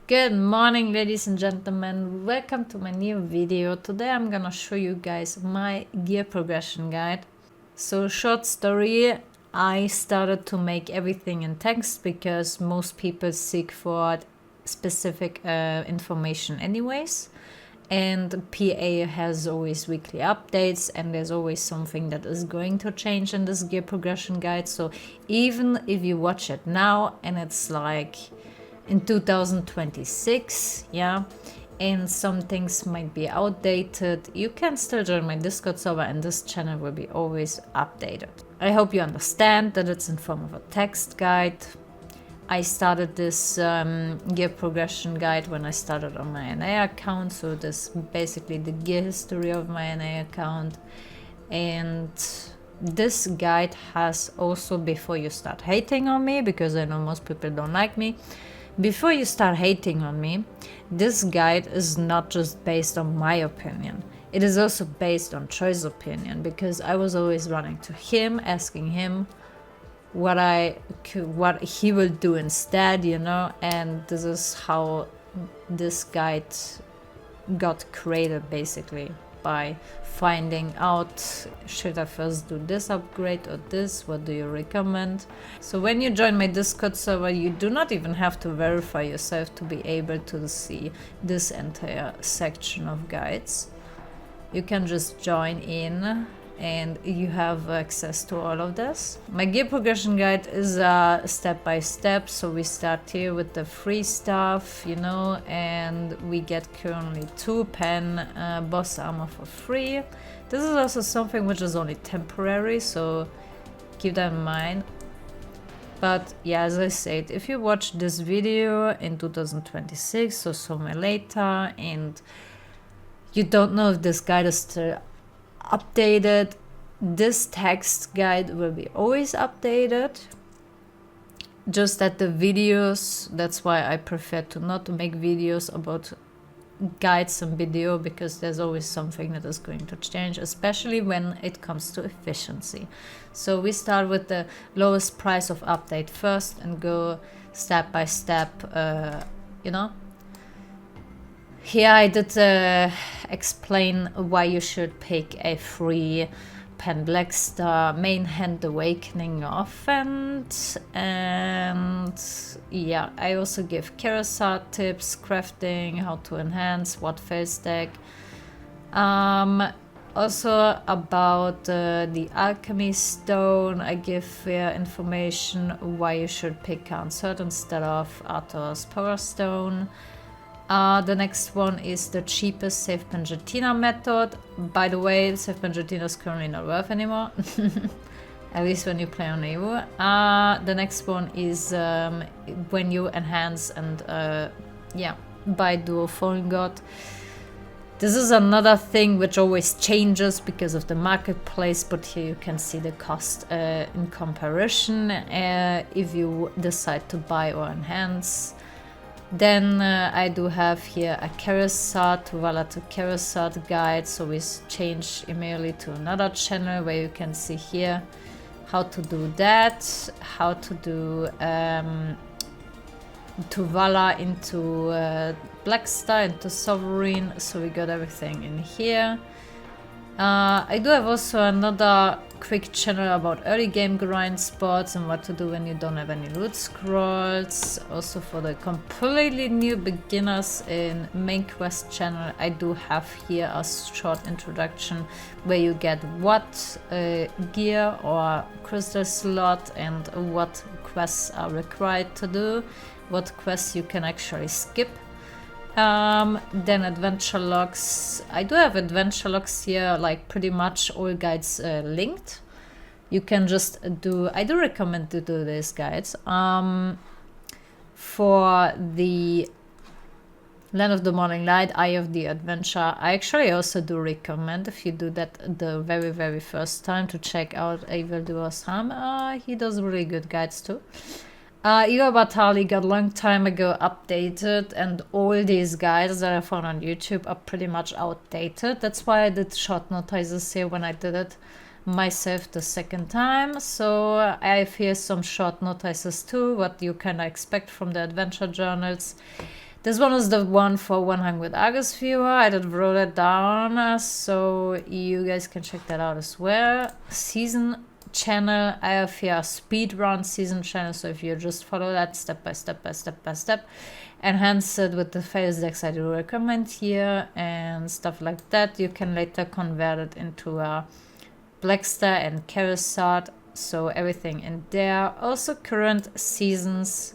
Good morning, ladies and gentlemen. Welcome to my new video. Today I'm gonna show you guys my gear progression guide. So, short story, I started to make everything in text because most people seek for specific information anyways. And PA has always weekly updates, and there's always something that is going to change in this gear progression guide. So even if you watch it now and it's like in 2026, yeah, and some things might be outdated, you can still join my Discord server and this channel will be always updated. I hope you understand that it's in form of a text guide. I started this gear progression guide when I started on my NA account, so this is basically the gear history of my NA account. And this guide has also, before you start hating on me, because I know most people don't like me, before you start hating on me, this guide is not just based on my opinion. It is also based on Choi's opinion, because I was always running to him, asking him what he will do instead, you know, and this is how this guide got created, basically by finding out, should I first do this upgrade or this, what do you recommend? So when you join my Discord server, you do not even have to verify yourself to be able to see this entire section of guides. You can just join in and you have access to all of this. My gear progression guide is step by step, so we start here with the free stuff, you know, and we get currently 2 pen boss armor for free. This is also something which is only temporary, so keep that in mind. But yeah, as I said, if you watch this video in 2026, so somewhere later, and you don't know if this guide is still updated, this text guide will be always updated, just that the videos, that's why I prefer to not make videos about guides and video, because there's always something that is going to change, especially when it comes to efficiency. So we start with the lowest price of update first and go step by step, you know. Here I did explain why you should pick a free Pen Black Star main hand awakening offense, and yeah, I also give Kerasar tips, crafting, how to enhance, what fail stack. Also about the alchemy stone, I give information why you should pick Concert instead of Arthur's power stone. The next one is the cheapest Save Pangetina method. By the way, Save Pangetina is currently not worth anymore. At least when you play on EU. The next one is when you enhance and yeah, buy Dual Fallen God. This is another thing which always changes because of the marketplace, but here you can see the cost in comparison if you decide to buy or enhance. Then I do have here a Kerasat to Vala to Kerasat guide, so we change immediately to another channel where you can see here how to do that, how to do to Vala into Blackstar, into Sovereign, so we got everything in here. I do have also another quick channel about early game grind spots and what to do when you don't have any loot scrolls. Also for the completely new beginners in main quest channel, I do have here a short introduction where you get what gear or crystal slot and what quests are required to do, what quests you can actually skip. Then adventure logs. I do have adventure logs here, like pretty much all guides linked. You can just do, I do recommend to do these guides. For the Land of the Morning Light, Eye of the Adventure, I actually also do recommend, if you do that the very first time, to check out Evildoer Sam. He does really good guides too. Igor Batali got a long time ago updated, and all these guides that I found on YouTube are pretty much outdated. That's why I did short notices here when I did it myself the second time. So I have here some short notices too, what you can expect from the adventure journals. This one is the one for 100 August viewer. I did wrote it down, so you guys can check that out as well. Season channel, I have here a speedrun season channel, so if you just follow that step by step by step by step, enhance it with the phase decks I do recommend here and stuff like that, you can later convert it into a Blackstar and Charizard, so everything in there. Also current seasons,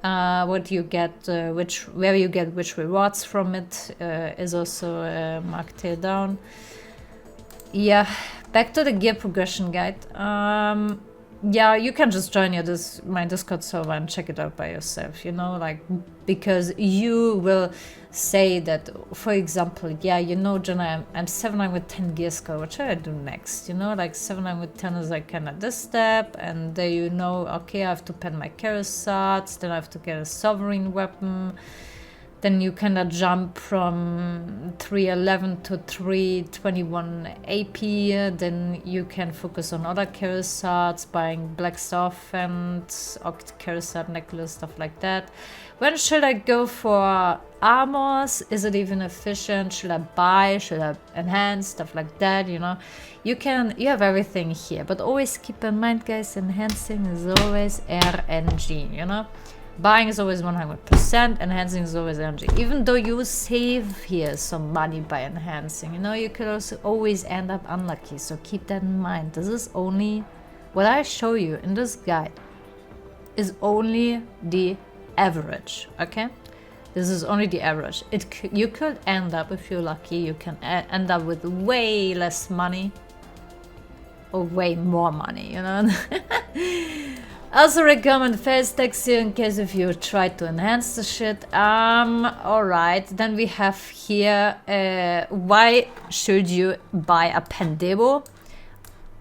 what you get, where you get which rewards from it, is also marked here down. Yeah, back to the gear progression guide. Yeah, you can just join my Discord server and check it out by yourself, you know, like, because you will say that, for example, yeah, you know, Jenna, I'm 710 gear score, what should I do next? You know, like 710 is like kind of this step, and there you know, okay, I have to pen my Charizards, then I have to get a sovereign weapon. Then you kind of jump from 311 to 321 AP. Then you can focus on other Charizards, buying Black Stuff and Oct Charizard necklace, stuff like that. When should I go for armors? Is it even efficient? Should I buy? Should I enhance? Stuff like that, you know. You have everything here, but always keep in mind, guys, enhancing is always RNG, you know. Buying is always 100%, enhancing is always RNG. Even though you save here some money by enhancing, you know, you could also always end up unlucky. So keep that in mind. This is only, what I show you in this guide is only the average, okay? This is only the average. You could end up, if you're lucky, you can end up with way less money or way more money, you know? Also recommend phase decks here in case if you try to enhance the shit. Alright, then we have here, why should you buy a Pendevo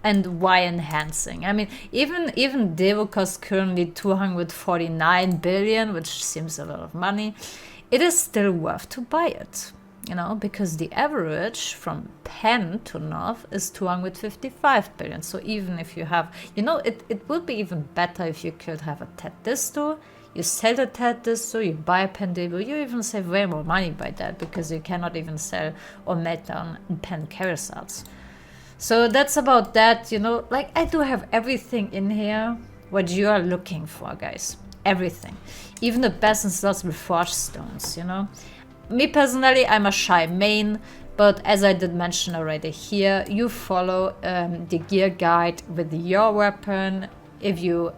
and why enhancing? I mean, even Devo costs currently 249 billion, which seems a lot of money. It is still worth to buy it, you know, because the average from Pen to North is 255 billion. So even if you have, you know, it would be even better if you could have a Ted Disto, you sell the Ted Disto, you buy a Pendevo, you even save way more money by that, because you cannot even sell or melt down Pen Charizards. So that's about that, you know, like I do have everything in here, what you are looking for, guys. Everything. Even the best in slots with Forge Stones, you know. Me personally, I'm a Shai main, but as I did mention already here, you follow the gear guide with your weapon. If you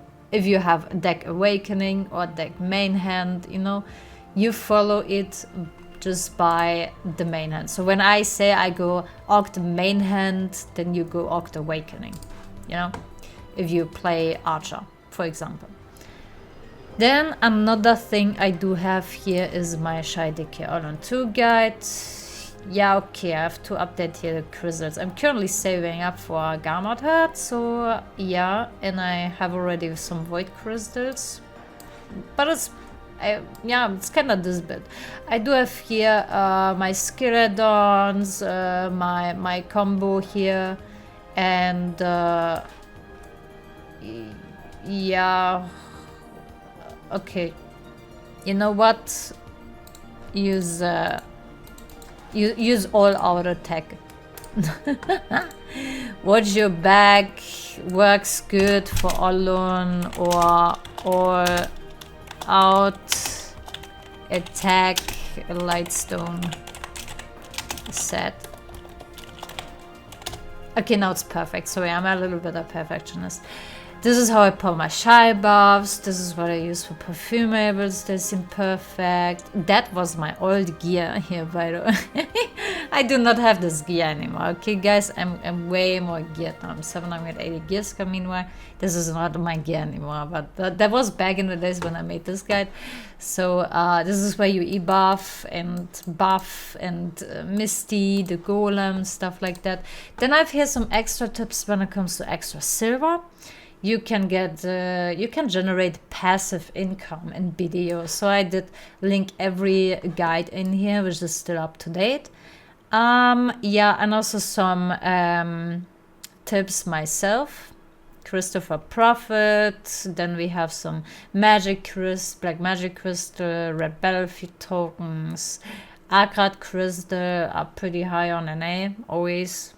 have deck Awakening or deck Main Hand, you know, you follow it just by the main hand. So when I say I go Oct Main Hand, then you go Oct Awakening, you know, if you play Archer, for example. Then another thing I do have here is my Shai DK All-on 2 guide. Yeah, okay, I have to update here the crystals. I'm currently saving up for a Garmod Heart, so yeah, and I have already some Void Crystals. But it's kind of this bit. I do have here my Skiradons, my combo here, and yeah. Okay, you know what? Use all out attack. Watch your back. Works good for All-on or all out attack Lightstone set. Okay, now it's perfect. Sorry, I'm a little bit of perfectionist. This is how I pull my Shai buffs. This is what I use for perfumables. They seem perfect. That was my old gear here, by the way. I do not have this gear anymore. Okay, guys, I'm way more geared now. I'm 780 gear score. Meanwhile, this is not my gear anymore. But that was back in the days when I made this guide. So this is where you buff and Misty, the Golem, stuff like that. Then I've here some extra tips when it comes to extra silver. You can get, you can generate passive income in BDO. So I did link every guide in here, which is still up to date. Yeah, and also some tips myself. Christopher Prophet. Then we have some black magic crystal, red battlefield tokens. Agrat crystal are pretty high on NA, always.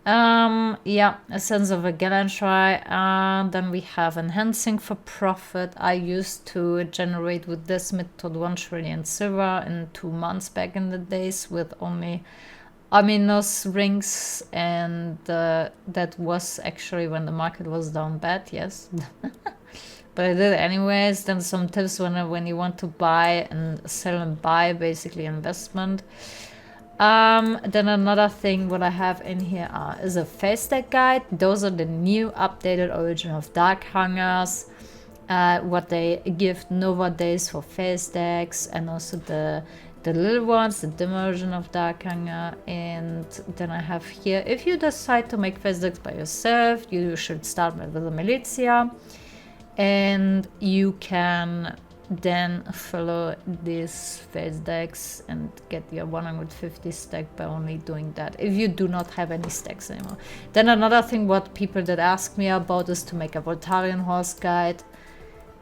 Yeah, Essence of a Galantry. Then we have Enhancing for Profit. I used to generate with this method 1 trillion silver in 2 months back in the days with only Aminos rings, and that was actually when the market was down bad, yes. But I did it anyways. Then some tips when you want to buy and sell and buy, basically investment. Then another thing what I have in here is a phase deck guide. Those are the new updated Origin of Dark Hungers, what they give Nova days for phase decks, and also the little ones, the dim version of Dark Hunger. And then I have here, if you decide to make phase decks by yourself, you should start with a Militia, and you can then follow these phase decks and get your 150 stack by only doing that, if you do not have any stacks anymore. Then another thing what people that ask me about is to make a Voltarion horse guide.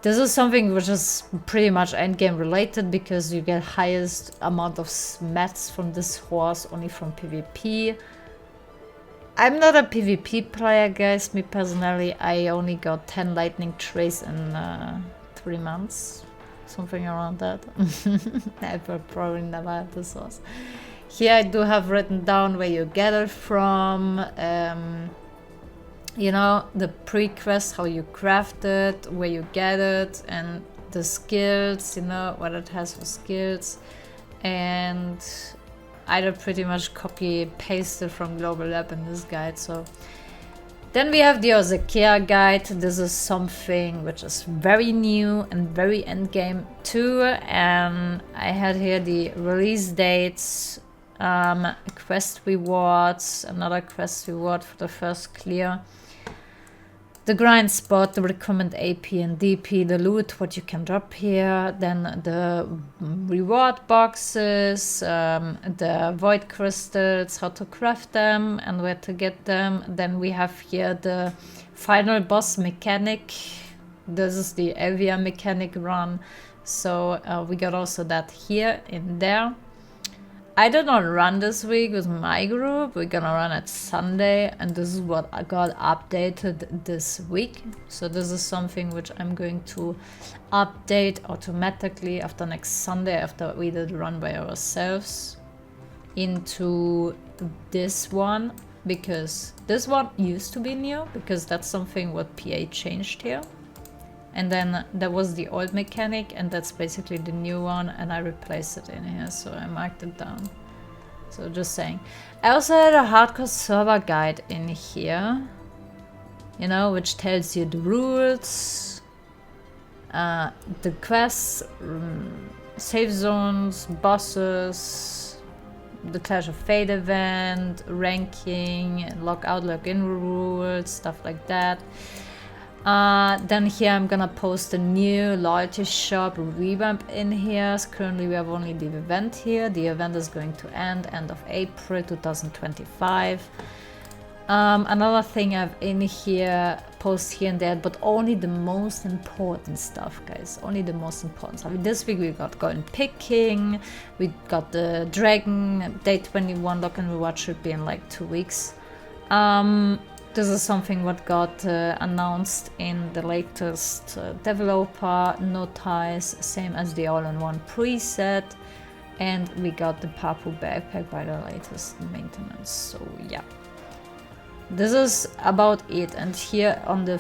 This is something which is pretty much endgame related, because you get highest amount of mats from this horse only from PvP. I'm not a PvP player, guys. Me personally, I only got 10 lightning trays in 3 months. Something around that. I probably never had this horse. Here I do have written down where you get it from. You know, the pre-quest, how you craft it, where you get it, and the skills, you know, what it has for skills. And I pretty much copy pasted from Global Lab in this guide. So then we have the Orzekea guide. This is something which is very new and very endgame too. And I had here the release dates, quest rewards, another quest reward for the first clear, the grind spot, the recommend AP and DP, the loot, what you can drop here, then the reward boxes, the void crystals, how to craft them and where to get them. Then we have here the final boss mechanic. This is the Elvia mechanic run. So we got also that here in there. I did not run this week with my group. We're gonna run it Sunday, and this is what I got updated this week. So this is something which I'm going to update automatically after next Sunday, after we did run by ourselves, into this one, because this one used to be new, because that's something what PA changed here. And then there was the old mechanic, and that's basically the new one, and I replaced it in here, so I marked it down. So just saying. I also had a hardcore server guide in here, you know, which tells you the rules, the quests, save zones, bosses, the Clash of Fate event, ranking, lockout, login rules, stuff like that. Then here I'm gonna post a new loyalty shop revamp in here. So currently we have only the event here. The event is going to end of April 2025. Another thing I've in here, post here and there, but only the most important stuff, guys. Only the most important stuff. This week we got golden picking, we got the dragon, day 21 lock and reward should be in like 2 weeks. This is something what got announced in the latest developer notice, same as the all-in-one preset. And we got the Papu backpack by the latest maintenance, so yeah. This is about it, and here on the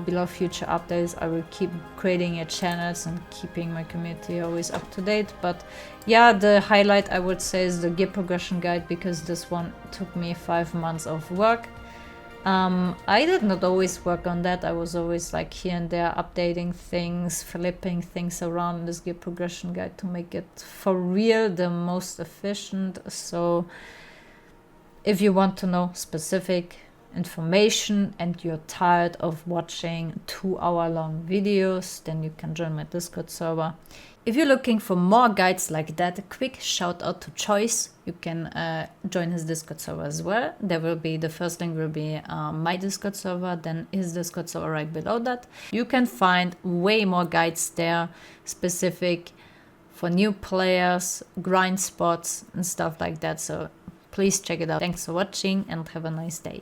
below future updates I will keep creating your channels and keeping my community always up to date. But yeah, the highlight I would say is the gear progression guide, because this one took me 5 months of work. I did not always work on that. I was always like here and there updating things, flipping things around this gear progression guide to make it for real the most efficient. So if you want to know specific information and you're tired of watching 2-hour long videos, then you can join my Discord server. If you're looking for more guides like that, a quick shout out to Choice. You can join his Discord server as well. There will be, the first link will be my Discord server, then his Discord server right below that. You can find way more guides there, specific for new players, grind spots and stuff like that. So please check it out. Thanks for watching and have a nice day.